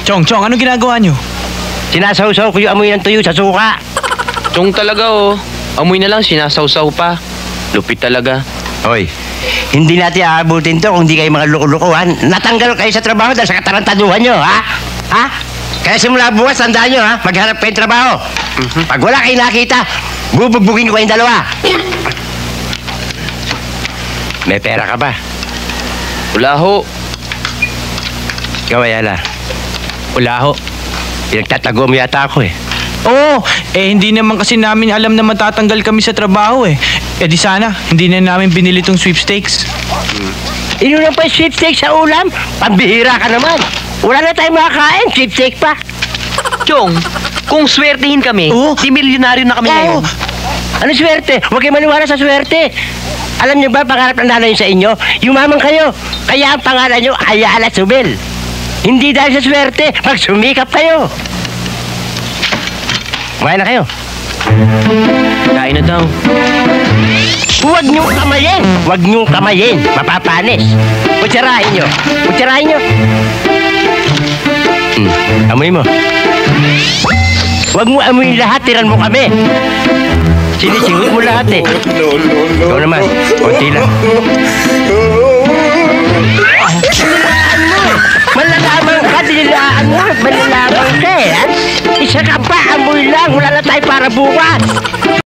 Chong, anong ginagawa nyo? Sinasawsaw ko yung amoy ng tuyo sa suka. Chong talaga oh. Amoy na lang, sinasawsaw pa. Lupit talaga. Hoy, hindi natin aabutin to kung hindi kayo mga loko-lokohan. Natanggal kayo sa trabaho dahil sa katarantaduhan nyo, ha? Ha? Kaya simula bukas, tandaan nyo, ha? Maghanap kayong trabaho. Pag wala kayo nakita, bubugbugin ko kayong dalawa. May pera ka ba? Wala ho. Ikaw, Ayala. Wala ho. Pinagtatago mo yata ako eh. Oo, hindi naman kasi namin alam na matatanggal kami sa trabaho eh. Di sana, hindi na namin binili tong sweepstakes. Inunan pa yung sweepstakes sa ulam? Pambihira ka naman. Wala na tayong makakain, sweepstakes pa. Chong, kung swertihin kami, di milyonaryo na kami ngayon. Ano swerte? Huwag kayo maniwala sa swerte. Alam niyo ba, pangarap ng nanay sa inyo, yumaman kayo. Kaya ang pangalan niyo, Ayala Subel. Hindi dahil sa swerte, pag sumikap kayo. Kumain na kayo. Kain na daw. Huwag niyong kamayin. Huwag niyong kamayin. Mapapanis. Kutsarahin niyo. Kutsarahin niyo. Amoy mo. Huwag mo amoyin lahat. Tiran mo kami. Sinisingot mo lahat eh. Ikaw naman. Kunti lang. Dinilaan mo. Malalaman ka. Dinilaan mo. Malalaman ka eh. Isa ka pa. Amoy lang. Wala na tayo para bukas.